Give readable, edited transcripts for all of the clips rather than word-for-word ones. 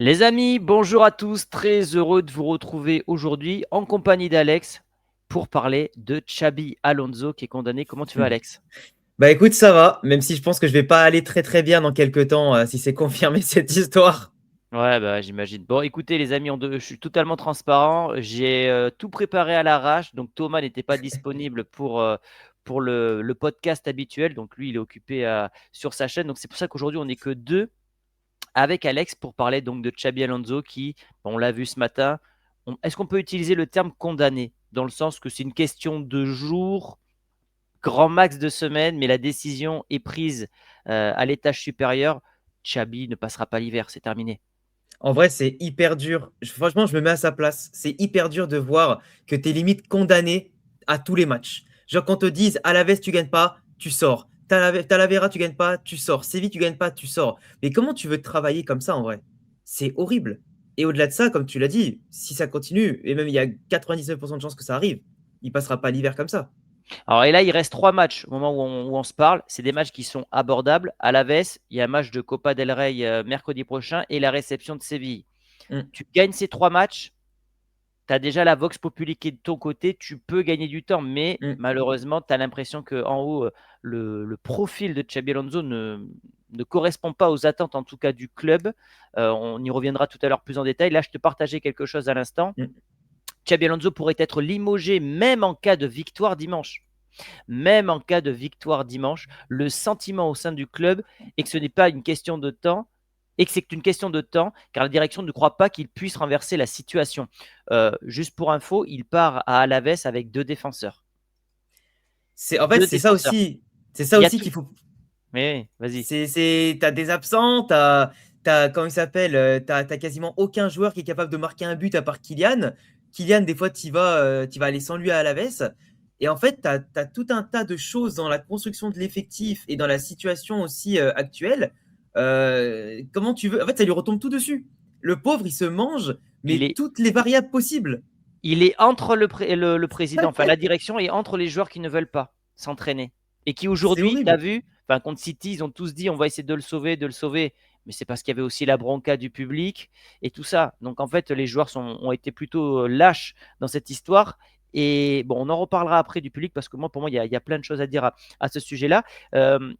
Les amis, bonjour à tous, très heureux de vous retrouver aujourd'hui en compagnie d'Alex pour parler de Xabi Alonso qui est condamné. Comment tu vas, Hmm. Alex? Bah écoute, ça va, même si je pense que je vais pas aller très très bien dans quelques temps si c'est confirmé cette histoire. Ouais, bah j'imagine. Bon, écoutez les amis, je suis totalement transparent. J'ai tout préparé à l'arrache, donc Thomas n'était pas disponible pour le podcast habituel, donc lui il est occupé sur sa chaîne. Donc c'est pour ça qu'aujourd'hui on n'est que deux avec Alex pour parler donc de Xabi Alonso qui, bon, on l'a vu ce matin. Est-ce qu'on peut utiliser le terme condamné dans le sens que c'est une question de jours, grand max de semaines, mais la décision est prise à l'étage supérieur. Xabi ne passera pas l'hiver, c'est terminé. En vrai, c'est hyper dur. Franchement, je me mets à sa place. C'est hyper dur de voir que tu es limite condamné à tous les matchs. Genre, qu'on te dise, à la veste, tu gagnes pas, tu sors. Talavera, tu gagnes pas, tu sors. Séville, tu gagnes pas, tu sors. Mais comment tu veux travailler comme ça en vrai? C'est horrible. Et au-delà de ça, comme tu l'as dit, si ça continue, et même il y a 99% de chances que ça arrive, il passera pas l'hiver comme ça. Alors, et là, il reste trois matchs au moment où on se parle. C'est des matchs qui sont abordables. À la veste, il y a un match de Copa del Rey mercredi prochain et la réception de Séville. Mm, Tu gagnes ces trois matchs, tu as déjà la Vox Populi qui est de ton côté, tu peux gagner du temps, mais mm. malheureusement, tu as l'impression qu'en haut, le profil de Xabi Alonso ne correspond pas aux attentes, en tout cas du club. On y reviendra tout à l'heure plus en détail. Là, je te partageais quelque chose à l'instant. Mm. Xabi Alonso pourrait être limogé même en cas de victoire dimanche. Même en cas de victoire dimanche, le sentiment au sein du club est que ce n'est pas une question de temps et que c'est une question de temps car la direction ne croit pas qu'il puisse renverser la situation. Juste pour info, il part à Alaves avec deux défenseurs. En fait, Deux défenseurs. c'est ça Il y a aussi tout. qu'il faut. Mais vas-y. T'as des absents, comment il s'appelle, t'as quasiment aucun joueur qui est capable de marquer un but à part Kylian. Kylian, des fois, t'y vas aller sans lui à Alavés. Et en fait, t'as tout un tas de choses dans la construction de l'effectif et dans la situation aussi actuelle. Comment tu veux? En fait, ça lui retombe tout dessus. Le pauvre, il se mange, Il mais est, toutes les variables possibles. il est entre le président, enfin la direction, et entre les joueurs qui ne veulent pas s'entraîner. Et qui C'est aujourd'hui, tu as horrible. vu, enfin, contre City, ils ont tous dit on va essayer de le sauver, de le sauver. Mais c'est parce qu'il y avait aussi la bronca du public et tout ça. Donc en fait, les joueurs ont été plutôt lâches dans cette histoire. Et bon, on en reparlera après du public parce que moi, pour moi, il y a plein de choses à dire à ce sujet-là.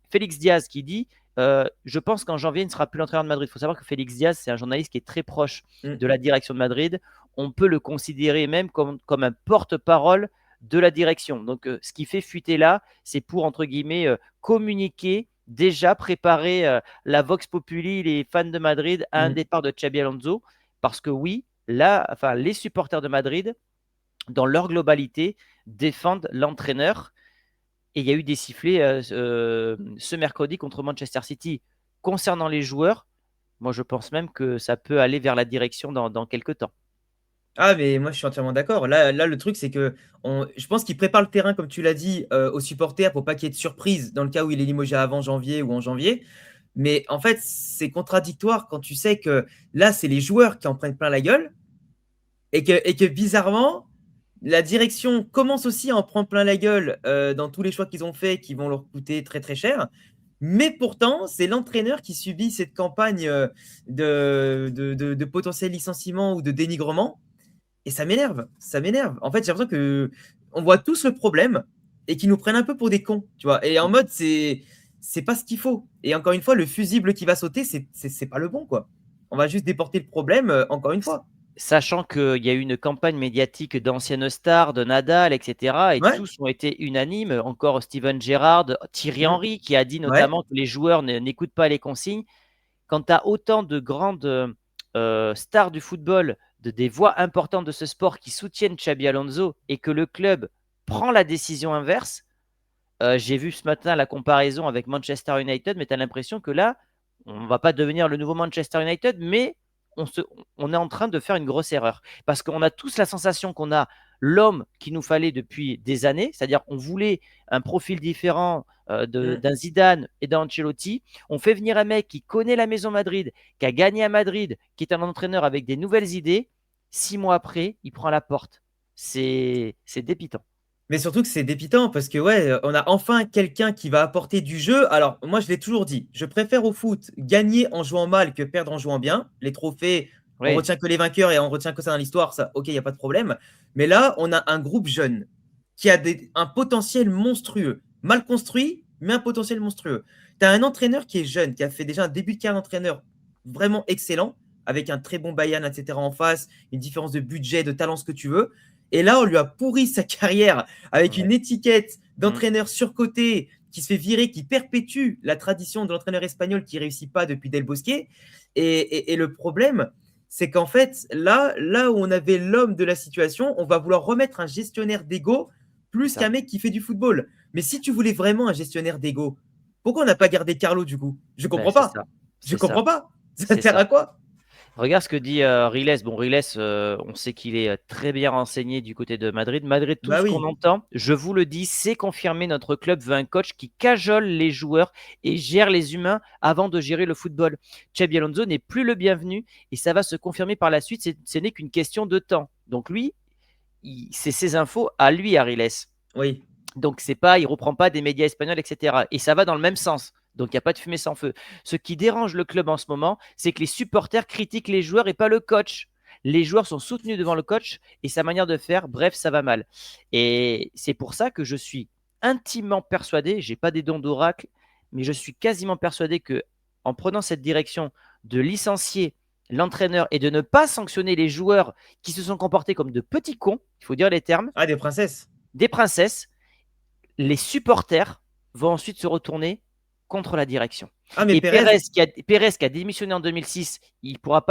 Félix Diaz qui dit je pense qu'en janvier, il ne sera plus l'entraîneur de Madrid. Il faut savoir que Félix Diaz, c'est un journaliste qui est très proche Mm, de la direction de Madrid. On peut le considérer même comme un porte-parole de la direction. Donc, ce qui fait fuiter là, c'est pour, entre guillemets, communiquer, déjà préparer la Vox Populi, les fans de Madrid, à un mm. départ de Xabi Alonso. Parce que oui, là, enfin, les supporters de Madrid, dans leur globalité, défendent l'entraîneur. Et il y a eu des sifflets ce mercredi contre Manchester City. Concernant les joueurs, moi, je pense même que ça peut aller vers la direction dans quelques temps. Ah, mais moi, je suis entièrement d'accord. Là, le truc, c'est que je pense qu'il prépare le terrain, comme tu l'as dit, aux supporters pour pas qu'il y ait de surprise dans le cas où il est limogé avant janvier ou en janvier. Mais en fait, c'est contradictoire quand tu sais que là, c'est les joueurs qui en prennent plein la gueule et que bizarrement, la direction commence aussi à en prendre plein la gueule dans tous les choix qu'ils ont faits qui vont leur coûter très très cher. Mais pourtant, c'est l'entraîneur qui subit cette campagne de potentiel licenciement ou de dénigrement. Et ça m'énerve, ça m'énerve. En fait, j'ai l'impression que on voit tous le problème et qu'ils nous prennent un peu pour des cons, tu vois. Et en mode, c'est pas ce qu'il faut. Et encore une fois, le fusible qui va sauter, c'est pas le bon, quoi. On va juste déporter le problème, encore une fois. Sachant qu'il y a eu une campagne médiatique d'anciennes stars, de Nadal, etc. Et Ouais, tous ont été unanimes. Encore Steven Gerrard, Thierry mm, Henry, qui a dit ouais, notamment que les joueurs n'écoutent pas les consignes. Quand tu as autant de grandes stars du football, des voix importantes de ce sport qui soutiennent Xabi Alonso et que le club prend la décision inverse, j'ai vu ce matin la comparaison avec Manchester United, mais tu as l'impression que là, on ne va pas devenir le nouveau Manchester United, mais on, se, on est en train de faire une grosse erreur. Parce qu'on a tous la sensation qu'on a l'homme qu'il nous fallait depuis des années, c'est-à-dire qu'on voulait un profil différent mm. d'un Zidane et d'un Ancelotti. On fait venir un mec qui connaît la maison Madrid, qui a gagné à Madrid, qui est un entraîneur avec des nouvelles idées. 6 mois après, il prend la porte. C'est dépitant. Mais surtout que c'est dépitant parce que ouais, on a enfin quelqu'un qui va apporter du jeu. Alors moi, je l'ai toujours dit, je préfère au foot gagner en jouant mal que perdre en jouant bien. Les trophées, on Oui, retient que les vainqueurs et on retient que ça dans l'histoire, ça, OK, il y a pas de problème. Mais là, on a un groupe jeune qui a un potentiel monstrueux, mal construit, mais un potentiel monstrueux. Tu as un entraîneur qui est jeune, qui a fait déjà un début de carrière d'entraîneur vraiment excellent, avec un très bon Bayern, etc. en face, une différence de budget, de talent, ce que tu veux. Et là, on lui a pourri sa carrière avec ouais. une étiquette Mm. d'entraîneur surcoté qui se fait virer, qui perpétue la tradition de l'entraîneur espagnol qui ne réussit pas depuis Del Bosque. Et le problème, c'est qu'en fait, là où on avait l'homme de la situation, on va vouloir remettre un gestionnaire d'ego C'est plus ça. qu'un mec qui fait du football. Mais si tu voulais vraiment un gestionnaire d'ego, pourquoi on n'a pas gardé Carlo du coup? Je Ben, comprends c'est pas. ça. Je C'est ça. comprends pas. Ça C'est sert ça. à quoi? Regarde ce que dit Riles. Bon, Riles, on sait qu'il est très bien renseigné du côté de Madrid. Malgré tout Bah ce qu'on oui. entend, je vous le dis, c'est confirmé. Notre club veut un coach qui cajole les joueurs et gère les humains avant de gérer le football. Xabi Alonso n'est plus le bienvenu et ça va se confirmer par la suite. Ce n'est qu'une question de temps. Donc lui, c'est ses infos à lui, à Riles. Oui. Donc c'est pas, il reprend pas des médias espagnols, etc. Et ça va dans le même sens. Donc il n'y a pas de fumée sans feu. Ce qui dérange le club en ce moment, c'est que les supporters critiquent les joueurs et pas le coach. Les joueurs sont soutenus devant le coach et sa manière de faire. Bref, ça va mal. Et c'est pour ça que je suis intimement persuadé, j'ai pas des dons d'oracle, mais je suis quasiment persuadé que en prenant cette direction de licencier l'entraîneur et de ne pas sanctionner les joueurs qui se sont comportés comme de petits cons, il faut dire les termes, Ah, des princesses. des princesses, les supporters vont ensuite se retourner contre la direction. Ah, mais Et Pérez, Pérez qui a démissionné en 2006, il ne pourra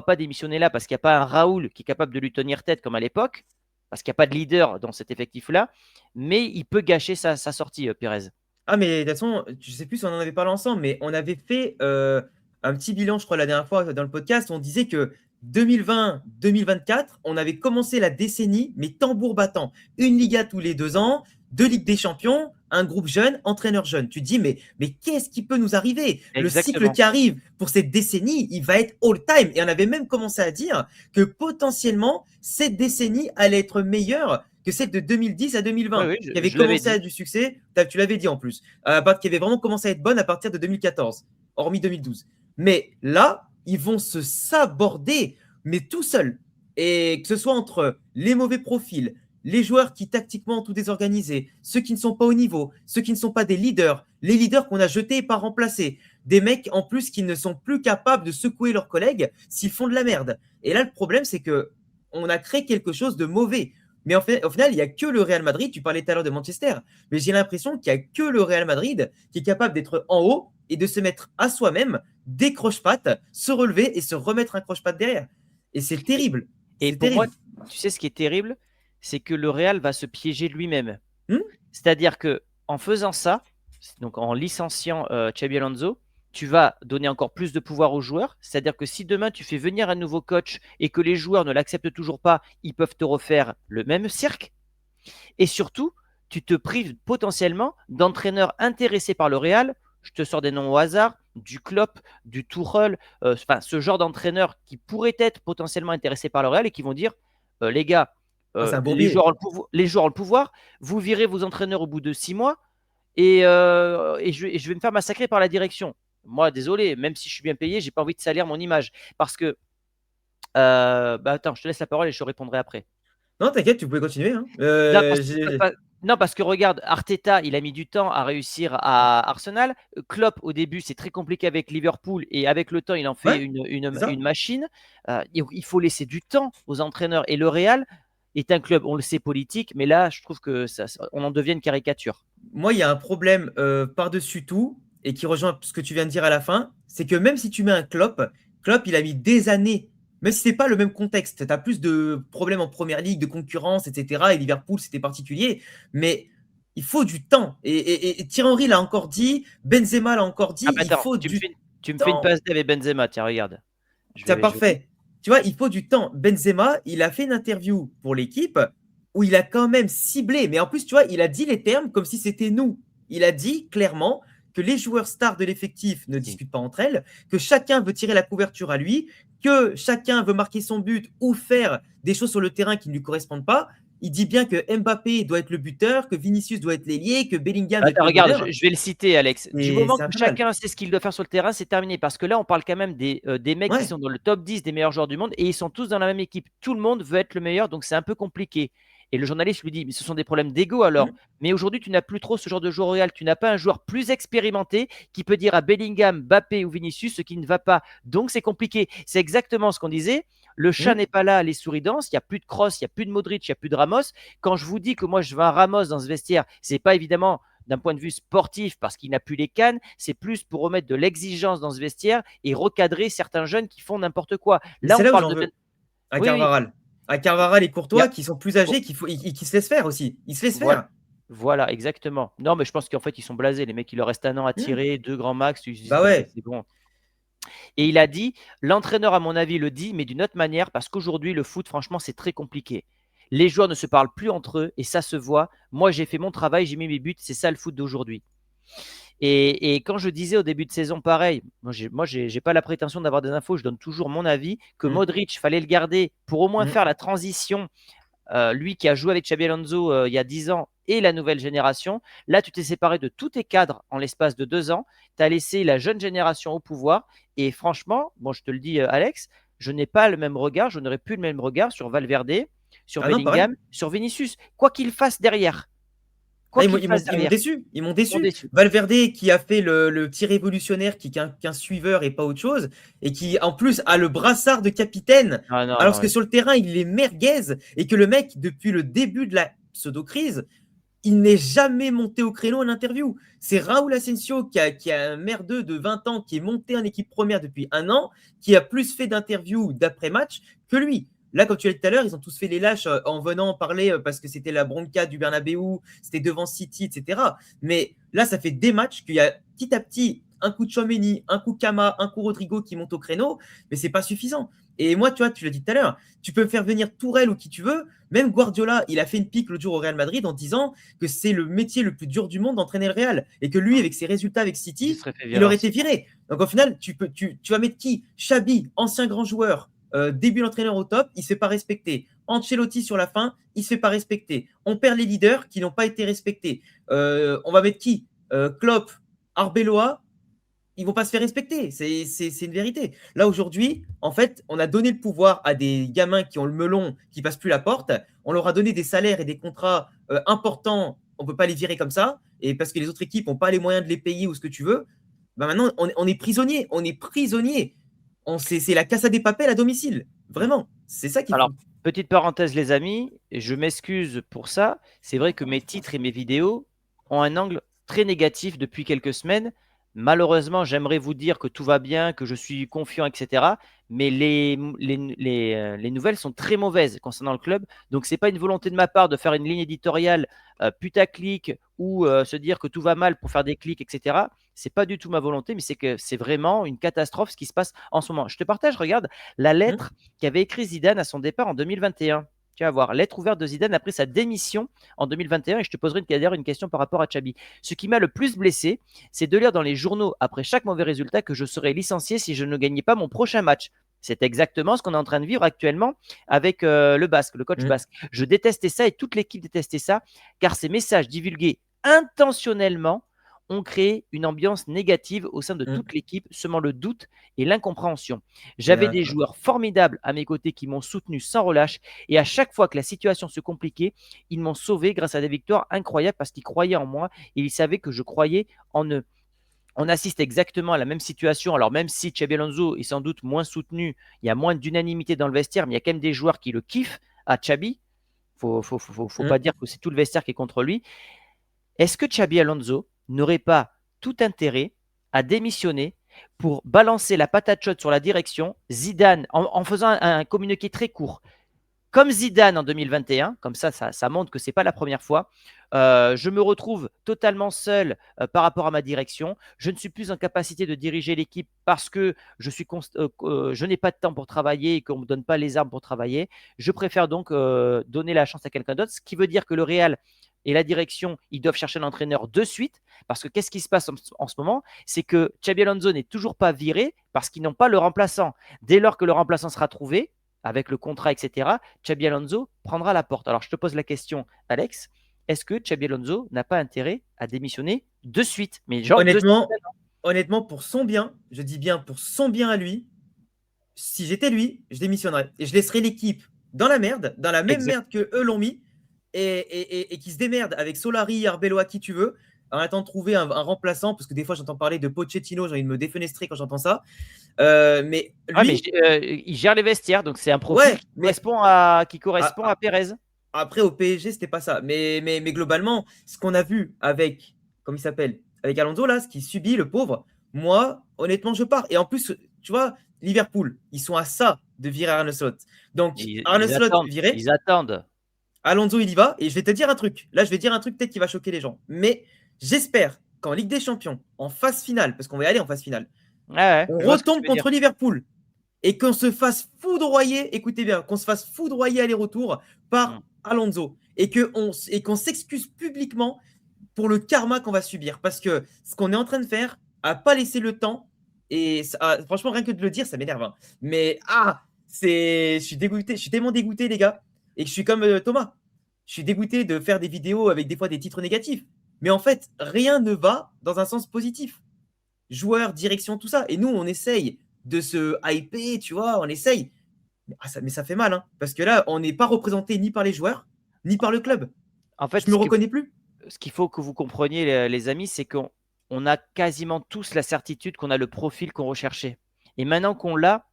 pas démissionner là parce qu'il n'y a pas un Raoul qui est capable de lui tenir tête comme à l'époque, parce qu'il n'y a pas de leader dans cet effectif-là, mais il peut gâcher sa sortie, Pérez. ah, mais de toute façon, je sais plus si on en avait parlé ensemble, mais on avait fait un petit bilan, je crois, la dernière fois dans le podcast. On disait que 2020-2024, on avait commencé la décennie, mais tambour battant. Une Liga tous les 2 ans, 2 Ligues des Champions, un groupe jeune, entraîneur jeune. Tu te dis, mais qu'est-ce qui peut nous arriver? Le cycle Exactement. qui arrive pour cette décennie, il va être all-time. Et on avait même commencé à dire que potentiellement, cette décennie allait être meilleure que celle de 2010 à Oui, 2020, oui, qui avait je l'avais commencé à dit. du succès. Tu l'avais dit en plus, qui avait vraiment commencé à être bonne à partir de 2014, hormis 2012. Mais là, ils vont se saborder, mais tout seuls. Et que ce soit entre les mauvais profils, les joueurs qui tactiquement ont tout désorganisé, ceux qui ne sont pas au niveau, ceux qui ne sont pas des leaders, les leaders qu'on a jetés et pas remplacés, des mecs en plus qui ne sont plus capables de secouer leurs collègues s'ils font de la merde. Et là, le problème, c'est que on a créé quelque chose de mauvais. Mais en fait, au final, il n'y a que le Real Madrid. Tu parlais tout à l'heure de Manchester, mais j'ai l'impression qu'il n'y a que le Real Madrid qui est capable d'être en haut et de se mettre à soi-même des croche-pattes, se relever et se remettre un croche-patte derrière. Et c'est Et, terrible. et C'est pour moi, terrible. tu sais ce qui est terrible, c'est que le Real va se piéger lui-même. Hmm. C'est-à-dire que en faisant ça, donc en licenciant Xabi Alonso, tu vas donner encore plus de pouvoir aux joueurs. C'est-à-dire que si demain tu fais venir un nouveau coach et que les joueurs ne l'acceptent toujours pas, ils peuvent te refaire le même cirque. Et surtout, tu te prives potentiellement d'entraîneurs intéressés par le Real. Je te sors des noms au hasard, du Klopp, du Tuchel, enfin ce genre d'entraîneurs qui pourraient être potentiellement intéressés par le Real et qui vont dire les gars, Ah, c'est un bourbier. les joueurs ont le pouvoir, vous virez vos entraîneurs au bout de 6 mois et je vais me faire massacrer par la direction. Moi, désolé, même si je suis bien payé, j'ai pas envie de salir mon image. Parce que, bah attends, je te laisse la parole et je répondrai après. Non, t'inquiète, tu pouvais continuer. Hein. Non, non, parce que regarde, Arteta, il a mis du temps à réussir à Arsenal. Klopp, au début, c'est très compliqué avec Liverpool et avec le temps, il en fait Ouais, une, c'est une, ça. une machine. Il faut laisser du temps aux entraîneurs. Et le Real est un club, on le sait, politique, mais là, je trouve que on en devient une caricature. Moi, il y a un problème par-dessus tout et qui rejoint ce que tu viens de dire à la fin, c'est que même si tu mets un Klopp, Klopp, il a mis des années, même si c'est pas le même contexte, tu as plus de problèmes en première ligue, de concurrence, etc. Et Liverpool, c'était particulier, mais il faut du temps. Et Thierry Henry l'a encore dit, Benzema l'a encore Ah dit, bah il attends, faut tu me fais du une, tu me fais une temps. passe avec Benzema, tiens, regarde. C'est Je vais... parfait. Tu vois, il faut du temps. Benzema, il a fait une interview pour l'équipe où il a quand même ciblé, mais en plus, tu vois, il a dit les termes comme si c'était nous. Il a dit clairement que les joueurs stars de l'effectif ne Si. discutent pas entre elles, que chacun veut tirer la couverture à lui, que chacun veut marquer son but ou faire des choses sur le terrain qui ne lui correspondent pas. Il dit bien que Mbappé doit être le buteur, que Vinicius doit être l'ailier, que Bellingham doit être Attends, le regarde, meneur. je vais le citer, Alex. Du moment C'est que infernal. chacun sait ce qu'il doit faire sur le terrain, c'est terminé. Parce que là, on parle quand même des mecs qui Ouais. sont dans le top 10 des meilleurs joueurs du monde et ils sont tous dans la même équipe. Tout le monde veut être le meilleur, donc c'est un peu compliqué. Et le journaliste lui dit, mais ce sont des problèmes d'ego alors. Mm. Mais aujourd'hui, tu n'as plus trop ce genre de joueur au Real. Tu n'as pas un joueur plus expérimenté qui peut dire à Bellingham, Mbappé ou Vinicius ce qui ne va pas. Donc c'est compliqué. C'est exactement ce qu'on disait. Le chat Mm. n'est pas là, les souris dansent. Il n'y a plus de Kroos, il n'y a plus de Modric, il n'y a plus de Ramos. Quand je vous dis que moi je veux un Ramos dans ce vestiaire, c'est pas évidemment d'un point de vue sportif parce qu'il n'a plus les cannes, c'est plus pour remettre de l'exigence dans ce vestiaire et recadrer certains jeunes qui font n'importe quoi. Mais Là, c'est on là où parle j'en de. veux à Oui, oui. Carvaral. À Carvaral et Il y Courtois a... qui sont plus âgés, qui se laissent faire aussi. Ils se laissent Voilà. faire. Voilà, exactement. Non, mais je pense qu'en fait, ils sont blasés. Les mecs, il leur reste un an à Mm. tirer, 2 grands max. Ils se disent, Bah bon, ouais. c'est bon. Et il a dit, l'entraîneur, à mon avis, le dit, mais d'une autre manière, parce qu'aujourd'hui, le foot, franchement, c'est très compliqué. Les joueurs ne se parlent plus entre eux et ça se voit. Moi, j'ai fait mon travail, j'ai mis mes buts. C'est ça le foot d'aujourd'hui. Et quand je disais au début de saison, pareil, moi, j'ai pas la prétention d'avoir des infos, je donne toujours mon avis, que Mm. Modric, fallait le garder pour au moins Mm. faire la transition, lui qui a joué avec Xabi Alonso il y a 10 ans et la nouvelle génération. Là, tu t'es séparé de tous tes cadres en l'espace de 2 ans, tu as laissé la jeune génération au pouvoir. Et franchement, bon, je te le dis, Alex, je n'ai pas le même regard, je n'aurais plus le même regard sur Valverde, sur Ah non, pareil. Bellingham, sur Vinicius, quoi qu'il fasse derrière. Ah, Quoi qu'il fasse ils m'ont derrière, déçu. Ils m'ont ils m'ont déçu. déçu. Valverde qui a fait le petit révolutionnaire qu'un suiveur et pas autre chose, et qui en plus a le brassard de capitaine, Ah non, alors non, que sur le terrain il est merguez, et que le mec, depuis le début de la pseudo-crise, il n'est jamais monté au créneau en interview. C'est Raúl Asensio qui a un merdeux de 20 ans qui est monté en équipe première depuis un an, qui a plus fait d'interviews d'après-match que lui. Là, comme tu l'as dit tout à l'heure, ils ont tous fait les lâches en venant parler parce que c'était la bronca du Bernabeu, c'était devant City, etc. Mais là, ça fait des matchs qu'il y a petit à petit un coup de Tchouaméni, un coup Kama, un coup Rodrigo qui monte au créneau, mais c'est pas suffisant. Et moi, tu vois, tu l'as dit tout à l'heure, tu peux faire venir Tourelle ou qui tu veux. Même Guardiola, il a fait une pique l'autre jour au Real Madrid en disant que c'est le métier le plus dur du monde d'entraîner le Real et que lui, avec ses résultats avec il City, serait fait il virer aurait aussi. été viré. Donc au final, tu vas mettre qui? Xabi, ancien grand joueur, début d'entraîneur au top, il ne se fait pas respecter. Ancelotti sur la fin, il ne se fait pas respecter. On perd les leaders qui n'ont pas été respectés. On va mettre qui? Klopp, Arbeloa, ils vont pas se faire respecter. C'est une vérité. Là, aujourd'hui, en fait, on a donné le pouvoir à des gamins qui ont le melon, qui passent plus la porte. On leur a donné des salaires et des contrats importants. On peut pas les virer comme ça. Et parce que les autres équipes n'ont pas les moyens de les payer ou ce que tu veux. Bah maintenant, on est prisonnier. On est prisonnier. C'est la Casa des Papel à domicile. Vraiment. C'est ça qui est Alors, fou. petite parenthèse, les amis, et je m'excuse pour ça. C'est vrai que mes titres et mes vidéos ont un angle très négatif depuis quelques semaines. Malheureusement, j'aimerais vous dire que tout va bien, que je suis confiant, etc. Mais les nouvelles sont très mauvaises concernant le club. Donc, ce n'est pas une volonté de ma part de faire une ligne éditoriale putaclic ou se dire que tout va mal pour faire des clics, etc. C'est pas du tout ma volonté, mais c'est que c'est vraiment une catastrophe ce qui se passe en ce moment. Je te partage, regarde, la Hum, lettre qu'avait écrit Zidane à son départ en 2021. Tu vas voir, lettre ouverte de Zidane après sa démission en 2021. Et je te poserai d'ailleurs une question par rapport à Xabi. Ce qui m'a le plus blessé, c'est de lire dans les journaux après chaque mauvais résultat que je serai licencié si je ne gagnais pas mon prochain match. C'est exactement ce qu'on est en train de vivre actuellement avec le Basque, le coach hum, basque. Je détestais ça et toute l'équipe détestait ça, car ces messages divulgués intentionnellement ont créé une ambiance négative au sein de hum. toute l'équipe, semant le doute et l'incompréhension. Et, J'avais des joueurs formidables à mes côtés qui m'ont soutenu sans relâche et à chaque fois que la situation se compliquait, ils m'ont sauvé grâce à des victoires incroyables parce qu'ils croyaient en moi et ils savaient que je croyais en eux. On assiste exactement à la même situation. Alors même si Xabi Alonso est sans doute moins soutenu, il y a moins d'unanimité dans le vestiaire, mais il y a quand même des joueurs qui le kiffent à Xabi. Faut hum. pas dire que c'est tout le vestiaire qui est contre lui. Est-ce que Xabi Alonso n'aurait pas tout intérêt à démissionner pour balancer la patate chaude sur la direction, Zidane, en faisant un communiqué très court, comme Zidane en 2021, comme ça montre que ce n'est pas la première fois. Je me retrouve totalement seul par rapport à ma direction. Je ne suis plus en capacité de diriger l'équipe parce que je n'ai pas de temps pour travailler et qu'on ne me donne pas les armes pour travailler. Je préfère donc donner la chance à quelqu'un d'autre, ce qui veut dire que le Real et la direction, ils doivent chercher un entraîneur de suite. Parce que qu'est-ce qui se passe en ce moment? C'est que Xabi Alonso n'est toujours pas viré parce qu'ils n'ont pas le remplaçant. Dès lors que le remplaçant sera trouvé, avec le contrat, etc., Xabi Alonso prendra la porte. Alors, je te pose la question, Alex. Est-ce que Xabi Alonso n'a pas intérêt à démissionner de suite? Mais genre de suite. Honnêtement, honnêtement, pour son bien, je dis bien pour son bien à lui, si j'étais lui, je démissionnerais. Et je laisserais l'équipe dans la merde, dans la même Exact. merde que eux l'ont mis, et qui se démerde avec Solari, Arbeloa, qui tu veux, en attendant de trouver un remplaçant, parce que des fois j'entends parler de Pochettino, j'ai envie de me défenestrer quand j'entends ça. Mais Ah, mais lui, il gère les vestiaires, donc c'est un profil ouais, qui mais correspond à, à- Pérez. après au PSG, c'était pas ça. Mais globalement, ce qu'on a vu avec, comment il s'appelle, avec Alonso, là, ce qu'il subit, le pauvre, moi, honnêtement, je pars. Et en plus, tu vois, Liverpool, ils sont à ça de virer Arne Slot. Donc, Arne Ils Slot attendent. viré, Ils attendent. Alonso, il y va. Et je vais te dire un truc. Là, je vais dire un truc peut-être qui va choquer les gens. Mais j'espère qu'en Ligue des Champions, en phase finale, parce qu'on va y aller en phase finale, Ouais, ouais, on je vois ce que tu retombe veux dire. contre Liverpool et qu'on se fasse foudroyer, écoutez bien, qu'on se fasse foudroyer aller-retour Mm. par Alonso et qu'on s'excuse publiquement pour le karma qu'on va subir. Parce que ce qu'on est en train de faire a pas laissé le temps. Et franchement, rien que de le dire, ça m'énerve, hein. Mais je suis dégoûté, je suis tellement dégoûté, les gars. Et que je suis comme Thomas. Je suis dégoûté de faire des vidéos avec des fois des titres négatifs. Mais en fait, rien ne va dans un sens positif. Joueurs, direction, tout ça. Et nous, on essaye de se hyper, tu vois, on essaye. Mais ça fait mal, hein, parce que là, on n'est pas représenté ni par les joueurs, ni par le club. En fait, Je me reconnais plus. ce qu'il faut que vous compreniez, les amis, c'est qu'on a quasiment tous la certitude qu'on a le profil qu'on recherchait. Et maintenant qu'on l'a,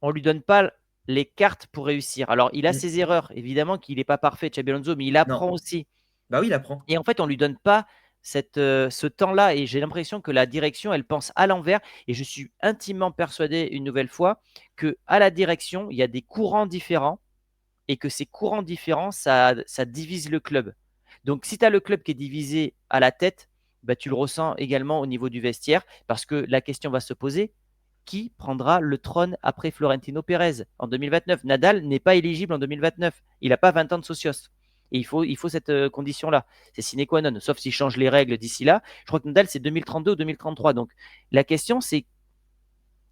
on ne lui donne pas les cartes pour réussir. Alors, il a Mm. ses erreurs. Évidemment qu'il n'est pas parfait, Xabi Alonso, mais il Non. apprend aussi. Bah oui, il apprend. Et en fait, on ne lui donne pas ce temps-là. Et j'ai l'impression que la direction, elle pense à l'envers. Et je suis intimement persuadé, une nouvelle fois, qu'à la direction, il y a des courants différents et que ces courants différents, ça divise le club. Donc, si tu as le club qui est divisé à la tête, bah, tu le ressens également au niveau du vestiaire parce que la question va se poser, qui prendra le trône après Florentino Pérez en 2029? Nadal n'est pas éligible en 2029. Il n'a pas 20 ans de socios. Et il faut cette condition-là. C'est sine qua non, sauf s'il change les règles d'ici là. Je crois que Nadal, c'est 2032 ou 2033. Donc, la question, c'est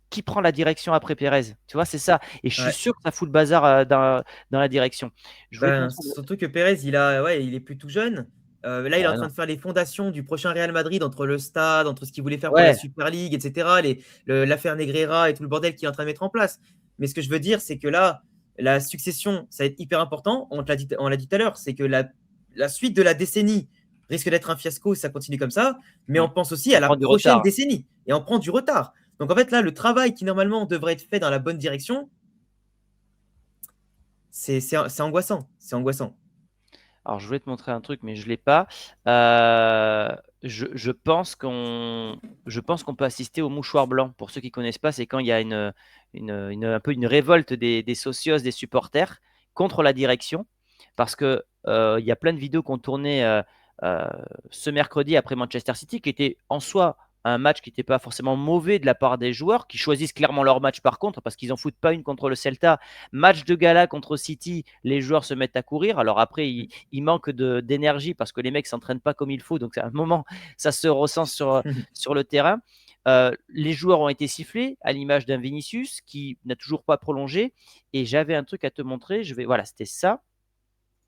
qui prend la direction après Pérez? Tu vois, c'est ça. Et je suis Ouais. sûr que ça fout le bazar dans la direction. Je voulais te Ben, montrer. surtout que Pérez, ouais, il est plus tout jeune. Là, il est en Ah train non. de faire les fondations du prochain Real Madrid entre le stade, entre ce qu'il voulait faire pour la Ouais, Super League, etc. L'affaire Negreira et tout le bordel qu'il est en train de mettre en place. Mais ce que je veux dire, c'est que là, la succession, ça va être hyper important. On l'a dit tout à l'heure, c'est que la suite de la décennie risque d'être un fiasco si ça continue comme ça. Mais on pense aussi à on la prend du prochaine retard. décennie. Et on prend du retard. Donc en fait, là, le travail qui normalement devrait être fait dans la bonne direction, c'est angoissant. C'est angoissant. Alors, je voulais te montrer un truc, mais je ne l'ai pas. Euh, je pense qu'on peut assister au mouchoir blanc. Pour ceux qui ne connaissent pas, c'est quand il y a un peu une révolte des socios, des supporters contre la direction. Parce que il y a plein de vidéos qu'on tournait euh, ce mercredi après Manchester City, qui était en soi un match qui n'était pas forcément mauvais de la part des joueurs, qui choisissent clairement leur match par contre, parce qu'ils n'en foutent pas une contre le Celta. Match de gala contre City, les joueurs se mettent à courir. Alors après, il manque d'énergie parce que les mecs ne s'entraînent pas comme il faut. Donc à un moment, ça se ressent sur le terrain. Les joueurs ont été sifflés à l'image d'un Vinicius qui n'a toujours pas prolongé. Et j'avais un truc à te montrer. Voilà, c'était ça.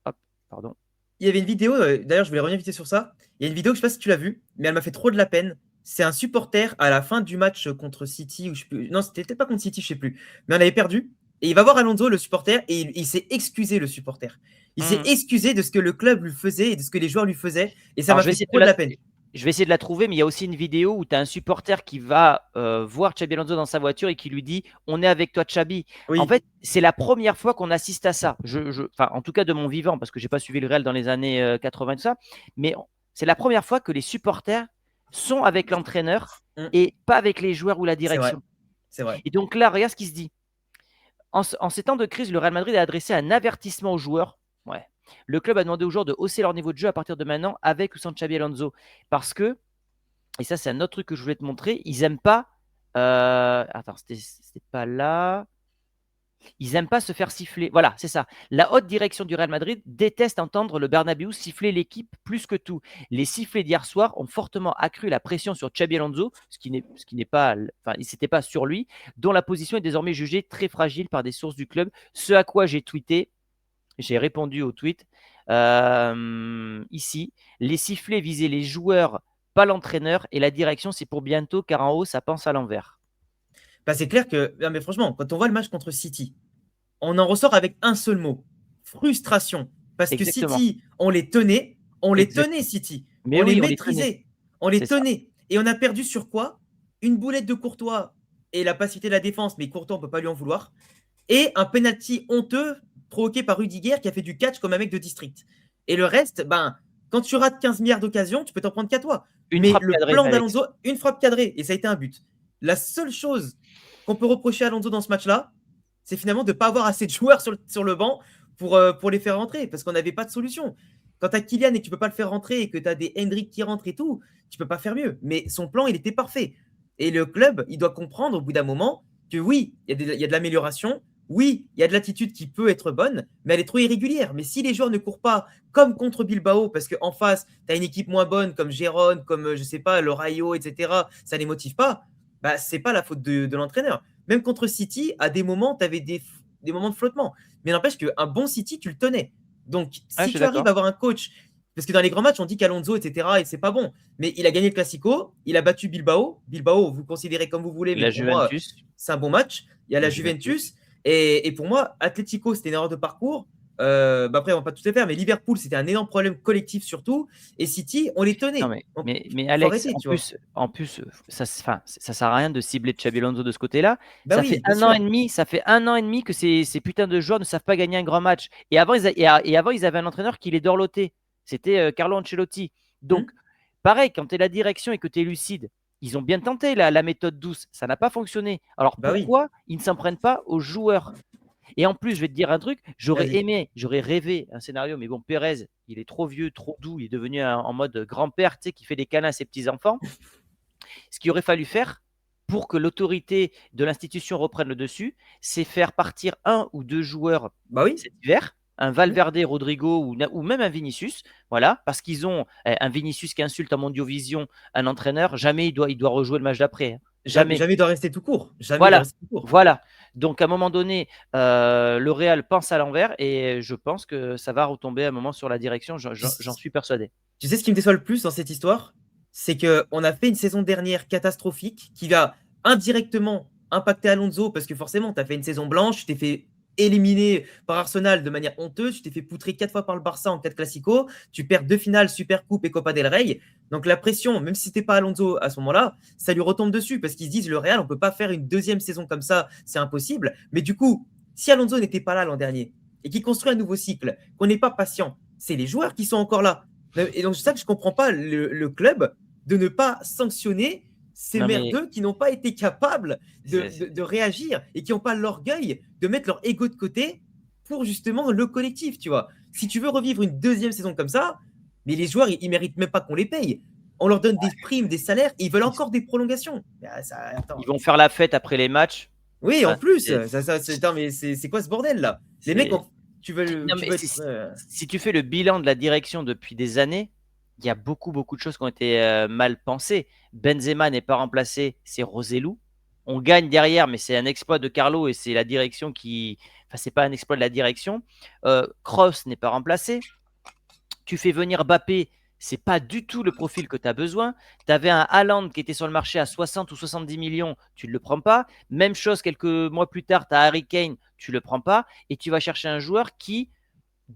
Hop, pardon. Il y avait une vidéo, d'ailleurs, je voulais revenir vite sur ça. Il y a une vidéo, je sais pas si tu l'as vue, mais elle m'a fait trop de la peine. C'est un supporter à la fin du match contre City, ou je sais plus. Non, c'était peut-être pas contre City, je sais plus. Mais on avait perdu. Et il va voir Alonso, le supporter, et il s'est excusé, le supporter. Il s'est Mmh. excusé de ce que le club lui faisait et de ce que les joueurs lui faisaient. Et ça Alors, m'a fait trop de la peine. je vais essayer de la trouver, mais il y a aussi une vidéo où tu as un supporter qui va voir Xabi Alonso dans sa voiture et qui lui dit on est avec toi, Xabi. En Oui. fait, c'est la première fois qu'on assiste à ça. Enfin, en tout cas, de mon vivant, parce que j'ai pas suivi le Real dans les années 80, tout ça. Mais c'est la première fois que les supporters sont avec l'entraîneur Mm. et pas avec les joueurs ou la C'est vrai. direction. C'est vrai. Et donc là, regarde ce qu'il se dit. En ces temps de crise, le Real Madrid a adressé un avertissement aux joueurs. Ouais. Le club a demandé aux joueurs de hausser leur niveau de jeu à partir de maintenant avec ou sans Xabi Alonso. Parce que, et ça c'est un autre truc que je voulais te montrer, ils n'aiment pas. Attends, c'était pas là. Ils n'aiment pas se faire siffler. Voilà, c'est ça. La haute direction du Real Madrid déteste entendre le Bernabéu siffler l'équipe plus que tout. Les sifflets d'hier soir ont fortement accru la pression sur Xabi Alonso, ce qui n'est pas, enfin, c'était pas sur lui, dont la position est désormais jugée très fragile par des sources du club. Ce à quoi j'ai tweeté, j'ai répondu au tweet ici. Les sifflets visaient les joueurs, pas l'entraîneur, et la direction, c'est pour bientôt, car en haut, ça pense à l'envers. Bah, c'est clair que, non, mais franchement, quand on voit le match contre City, on en ressort avec un seul mot, frustration. Parce que Exactement. City, on les tenait City, Mais on les oui, on les tenait. maîtrisait, on les C'est ça. tenait. Et on a perdu sur quoi? Une boulette de Courtois et la passivité de la défense, mais Courtois, on ne peut pas lui en vouloir. Et un penalty honteux provoqué par Rudiger qui a fait du catch comme un mec de district. Et le reste, ben, quand tu rates 15 milliards d'occasions, tu peux t'en prendre qu'à toi. Une Mais frappe le cadrée, plan Alex. d'Alonso, une frappe cadrée, et ça a été un but. La seule chose qu'on peut reprocher à Alonso dans ce match-là, c'est finalement de ne pas avoir assez de joueurs sur le banc pour les faire rentrer, parce qu'on n'avait pas de solution. Quand tu as Kylian et que tu ne peux pas le faire rentrer et que tu as des Hendrick qui rentrent et tout, tu ne peux pas faire mieux. Mais son plan, il était parfait. Et le club, il doit comprendre au bout d'un moment que oui, il y a de l'amélioration, oui, il y a de l'attitude qui peut être bonne, mais elle est trop irrégulière. Mais si les joueurs ne courent pas comme contre Bilbao, parce qu'en face, tu as une équipe moins bonne comme Gérone, comme, je sais pas, le Rayo, etc., ça ne les motive pas, bah, c'est pas la faute de l'entraîneur. Même contre City, à des moments, tu avais des moments de flottement. Mais n'empêche qu'un bon City, tu le tenais. Donc, Ah, je si suis tu arrives d'accord. à avoir un coach, parce que dans les grands matchs, on dit qu'Alonso, etc., et c'est pas bon. Mais il a gagné le Classico, il a battu Bilbao. Bilbao, vous considérez comme vous voulez, mais La pour moi, Juventus. c'est un bon match. Il y a la Juventus. Et pour moi, Atlético, c'était une erreur de parcours. Bah après, on va pas tout faire, mais Liverpool, c'était un énorme problème collectif surtout. Et City, on les Non, tenait. Donc, mais faut Alex, arrêter, tu vois. en plus, ça sert à rien de cibler Xabi Alonso de ce côté-là. Bah oui, bien sûr. Ça fait un an et demi que ces putains de joueurs ne savent pas gagner un grand match. Et avant, et avant, ils avaient un entraîneur qui les dorlotait. C'était Carlo Ancelotti. Donc, Hmm. pareil, quand tu es la direction et que tu es lucide, ils ont bien tenté la méthode douce. Ça n'a pas fonctionné. Alors, Bah oui, pourquoi ils ne s'en prennent pas aux joueurs? Et en plus, je vais te dire un truc, vas-y. j'aurais rêvé un scénario, mais bon, Pérez, il est trop vieux, trop doux, il est devenu en mode grand-père, tu sais, qui fait des câlins à ses petits-enfants. Ce qu'il aurait fallu faire pour que l'autorité de l'institution reprenne le dessus, c'est faire partir un ou deux joueurs Bah oui. cet hiver, un Hmm. Valverde, Rodrigo ou même un Vinicius, voilà, parce qu'ils ont un Vinicius qui insulte en Mondiovision un entraîneur, jamais il doit rejouer le match d'après, hein. Jamais, Jamais. jamais il doit rester tout court. Jamais il doit Voilà, rester tout court. voilà. Donc à un moment donné, le Real pense à l'envers et je pense que ça va retomber à un moment sur la direction, Tu, j'en suis persuadé. tu sais ce qui me déçoit le plus dans cette histoire? C'est qu'on a fait une saison dernière catastrophique qui va indirectement impacter Alonso parce que forcément, tu as fait une saison blanche, tu t'es fait éliminer par Arsenal de manière honteuse, tu t'es fait poutrer 4 fois par le Barça en 4 classicos, tu perds 2 finales, Super Coupe et Copa del Rey. Donc la pression, même si c'était pas Alonso à ce moment-là, ça lui retombe dessus parce qu'ils se disent le Real, on peut pas faire une deuxième saison comme ça, c'est impossible. Mais du coup, si Alonso n'était pas là l'an dernier et qu'il construit un nouveau cycle, qu'on n'est pas patient, c'est les joueurs qui sont encore là. Et donc c'est ça que je comprends pas le club de ne pas sanctionner ces Non mais merdeux qui n'ont pas été capables c'est- c'est- de réagir et qui n'ont pas l'orgueil de mettre leur ego de côté pour justement le collectif, tu vois. Si tu veux revivre une deuxième saison comme ça, mais les joueurs, ils méritent même pas qu'on les paye. On leur donne des primes, des salaires, et ils veulent encore des prolongations. ils Attends. vont faire la fête après les matchs. Oui, en Enfin, plus, attends, mais c'est quoi ce bordel là? Les mecs, c'est- non, tu mais veux être. si tu fais le bilan de la direction depuis des années, il y a beaucoup de choses qui ont été mal pensées. Benzema n'est pas remplacé, c'est Roselu. On gagne derrière, mais c'est un exploit de Carlo et c'est la direction qui. Enfin, c'est pas un exploit de la direction. Kroos n'est pas remplacé. Tu fais venir Mbappé, c'est pas du tout le profil que tu as besoin. Tu avais un Haaland qui était sur le marché à 60 ou 70 millions, tu ne le prends pas. Même chose quelques mois plus tard, tu as Harry Kane, tu ne le prends pas. Et tu vas chercher un joueur qui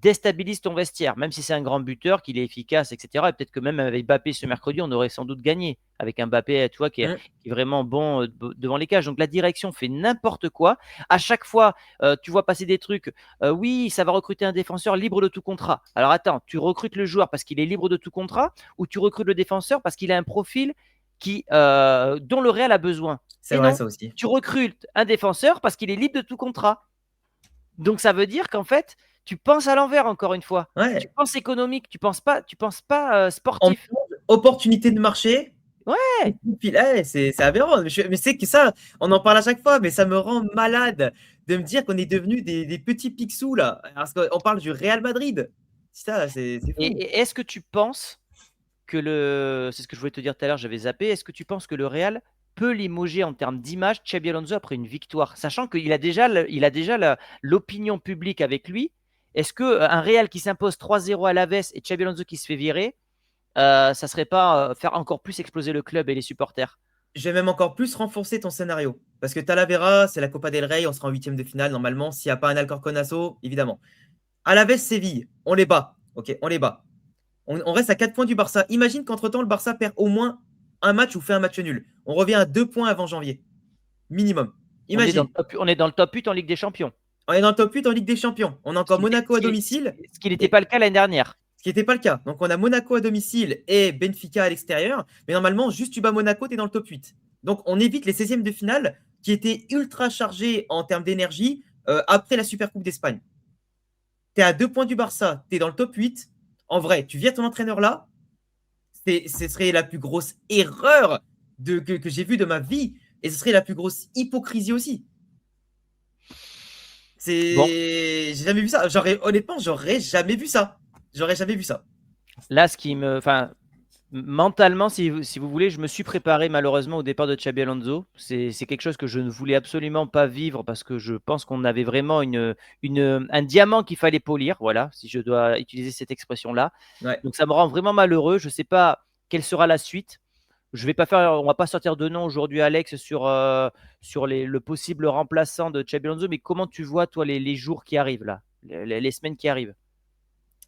déstabilise ton vestiaire, même si c'est un grand buteur, qu'il est efficace, etc. Et peut-être que même avec Mbappé ce mercredi, on aurait sans doute gagné avec un Mbappé, tu vois, qui est vraiment bon devant les cages. Donc la direction fait n'importe quoi. À chaque fois, tu vois passer des trucs. Oui, ça va recruter un défenseur libre de tout contrat. Alors attends, tu recrutes le joueur parce qu'il est libre de tout contrat ou tu recrutes le défenseur parce qu'il a un profil dont le Real a besoin. C'est Et vrai, non, ça aussi. tu recrutes un défenseur parce qu'il est libre de tout contrat. Donc ça veut dire qu'en fait, tu penses à l'envers encore une fois. Tu Ouais. penses économique, tu penses pas En sportif. opportunité de marché. Ouais, Ouais, c'est aberrant. Mais c'est que ça, on en parle à chaque fois, mais ça me rend malade de me dire qu'on est devenus des petits picsous là, parce qu'on parle du Real Madrid. Ça, c'est fou. Et est-ce que tu penses que c'est ce que je voulais te dire tout à l'heure, j'avais zappé. Est-ce que tu penses que le Real peut limoger en termes d'image Xabi Alonso après une victoire, sachant qu'il a déjà l'opinion publique avec lui? Est-ce qu'un Real qui s'impose 3-0 à l'Aves et Xabi Alonso qui se fait virer, ça serait pas faire encore plus exploser le club et les supporters? Je vais même encore plus renforcer ton scénario. Parce que Talavera, c'est la Copa del Rey, on sera en huitième de finale normalement. S'il n'y a pas un Alcorconazo, évidemment. Alaves, Séville, on les bat. Ok, on les bat. On reste à 4 points du Barça. Imagine qu'entre-temps, le Barça perd au moins un match ou fait un match nul. On revient à 2 points avant janvier. Minimum. Imagine. On est dans le top 8 en Ligue des Champions. On est dans le top 8 en Ligue des Champions. On a encore Monaco à domicile. Ce qui n'était pas le cas l'année dernière. Ce qui n'était pas le cas. Donc, on a Monaco à domicile et Benfica à l'extérieur. Mais normalement, juste tu bats Monaco, tu es dans le top 8. Donc, on évite les 16e de finale qui étaient ultra chargés en termes d'énergie après la Supercoupe d'Espagne. Tu es à 2 points du Barça, tu es dans le top 8. En vrai, tu viens ton entraîneur là, ce serait la plus grosse erreur que j'ai vue de ma vie. Et ce serait la plus grosse hypocrisie aussi. Bon. J'ai jamais vu ça. Honnêtement, j'aurais jamais vu ça. J'aurais jamais vu ça. Là, mentalement, si vous voulez, je me suis préparé malheureusement au départ de Xabi Alonso. C'est quelque chose que je ne voulais absolument pas vivre parce que je pense qu'on avait vraiment un diamant qu'il fallait polir, voilà, si je dois utiliser cette expression-là. Ouais. Donc ça me rend vraiment malheureux. Je ne sais pas quelle sera la suite. On va pas sortir de nom aujourd'hui, Alex, sur le possible remplaçant de Xabi Alonso, mais comment tu vois, toi, les jours qui arrivent là, les semaines qui arrivent?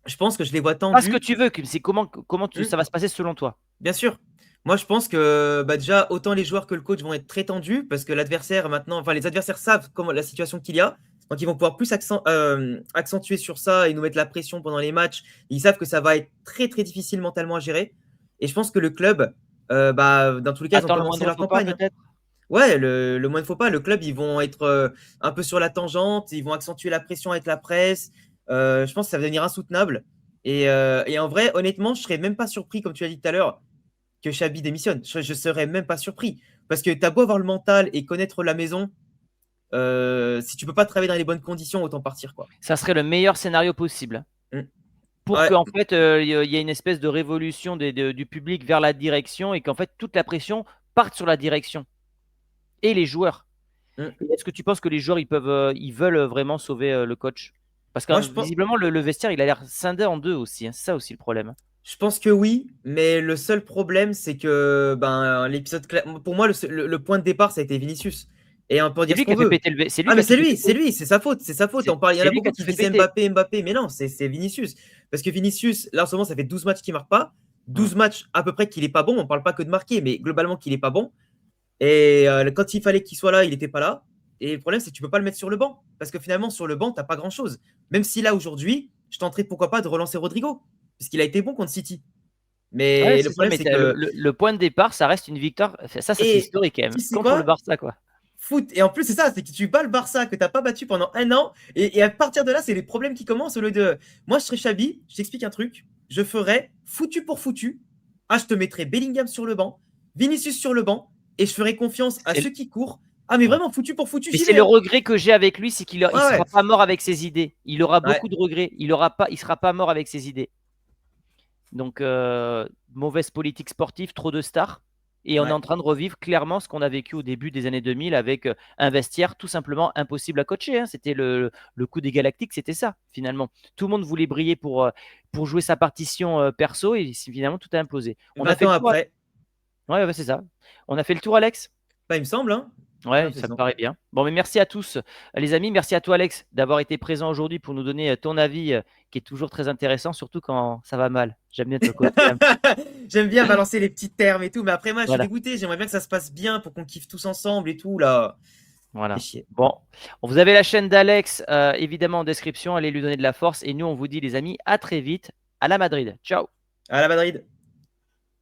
Je pense que je les vois Pas ce que tendus. tu veux, c'est comment ça va se passer selon toi? Bien sûr. Moi, je pense que déjà, autant les joueurs que le coach vont être très tendus parce que l'adversaire maintenant, enfin, les adversaires savent comment la situation qu'il y a. Donc, ils vont pouvoir plus accentuer sur ça et nous mettre la pression pendant les matchs. Ils savent que ça va être très, très difficile mentalement à gérer. Et je pense que le club, dans tous les cas, ils ont Attends, le commencé moindre leur faux pas campagne. peut-être? Ouais, le moins de faut pas. Le club, ils vont être un peu sur la tangente. Ils vont accentuer la pression avec la presse. Je pense que ça va devenir insoutenable. Et en vrai, honnêtement, je serais même pas surpris, comme tu as dit tout à l'heure, que Xabi démissionne. Je serais même pas surpris. Parce que tu as beau avoir le mental et connaître la maison, si tu peux pas travailler dans les bonnes conditions, autant partir, quoi. Ça serait le meilleur scénario possible. Pour Ouais. qu'en fait, il y ait une espèce de révolution du public vers la direction et qu'en fait, toute la pression parte sur la direction et les joueurs. Mm. Et est-ce que tu penses que les joueurs, ils veulent vraiment sauver le coach? Parce que Moi, je pense, visiblement, le vestiaire, il a l'air scindé en deux aussi, hein. C'est ça aussi le problème. je pense que oui, mais le seul problème, c'est que pour moi, le point de départ, ça a été Vinicius. Et on peut C'est dire ce lui qui qu'on a fait veut. péter le. C'est lui Ah, qui mais a tout fait c'est péter. lui, c'est sa faute, c'est sa faute. Il y en C'est a lui qui beaucoup a tout qui fait disent péter. Mbappé, mais non, c'est Vinicius. Parce que Vinicius, là en ce moment, ça fait 12 matchs qu'il marque pas. 12 matchs à peu près qu'il est pas bon. On parle pas que de marquer, mais globalement qu'il est pas bon. Et quand il fallait qu'il soit là, il n'était pas là. Et le problème, c'est que tu peux pas le mettre sur le banc. Parce que finalement, sur le banc, t'as pas grand-chose. Même si là, aujourd'hui, je tenterais pourquoi pas de relancer Rodrigo. Parce qu'il a été bon contre City. Ouais, Mais le c'est ça, problème, mais c'est que. le point de départ, ça reste une victoire. Ça c'est Et historique quand même. tu sais Contre le quoi? Barça, quoi. Foot. Et en plus, c'est ça, c'est que tu bats le Barça que t'as pas battu pendant un an. Et à partir de là, c'est les problèmes qui commencent au lieu de. Moi, je serais Xabi, je t'explique un truc. Je ferais foutu pour foutu. Ah, je te mettrais Bellingham sur le banc, Vinicius sur le banc, et je ferais confiance à C'est ceux qui courent. Ah, mais ouais. vraiment, foutu pour foutu, Mais j'y c'est vais, le hein. regret que j'ai avec lui, c'est qu'il Ouais, sera ouais. pas mort avec ses idées. Il aura Ouais. beaucoup de regrets. Il sera pas mort avec ses idées. Donc, mauvaise politique sportive, trop de stars. Et on est Ouais. en train de revivre clairement ce qu'on a vécu au début des années 2000 avec un vestiaire tout simplement impossible à coacher, hein. C'était le coup des Galactiques, c'était ça finalement. Tout le monde voulait briller pour jouer sa partition perso et finalement tout a implosé. On a 20 fait ans le tour. après. Ouais, c'est ça. On a fait le tour, Alex? Il me semble, hein. J'ai Ouais, ça me l'impression. paraît bien. Bon, mais merci à tous, les amis. Merci à toi, Alex, d'avoir été présent aujourd'hui pour nous donner ton avis qui est toujours très intéressant, surtout quand ça va mal. J'aime bien te coacher. J'aime bien balancer les petits termes et tout, mais après, moi, je suis Voilà. dégoûté. J'aimerais bien que ça se passe bien pour qu'on kiffe tous ensemble et tout, là. Fait Voilà. chier. Bon, vous avez la chaîne d'Alex, évidemment en description. Allez lui donner de la force. Et nous, on vous dit, les amis, à très vite. À la Madrid. Ciao. À la Madrid.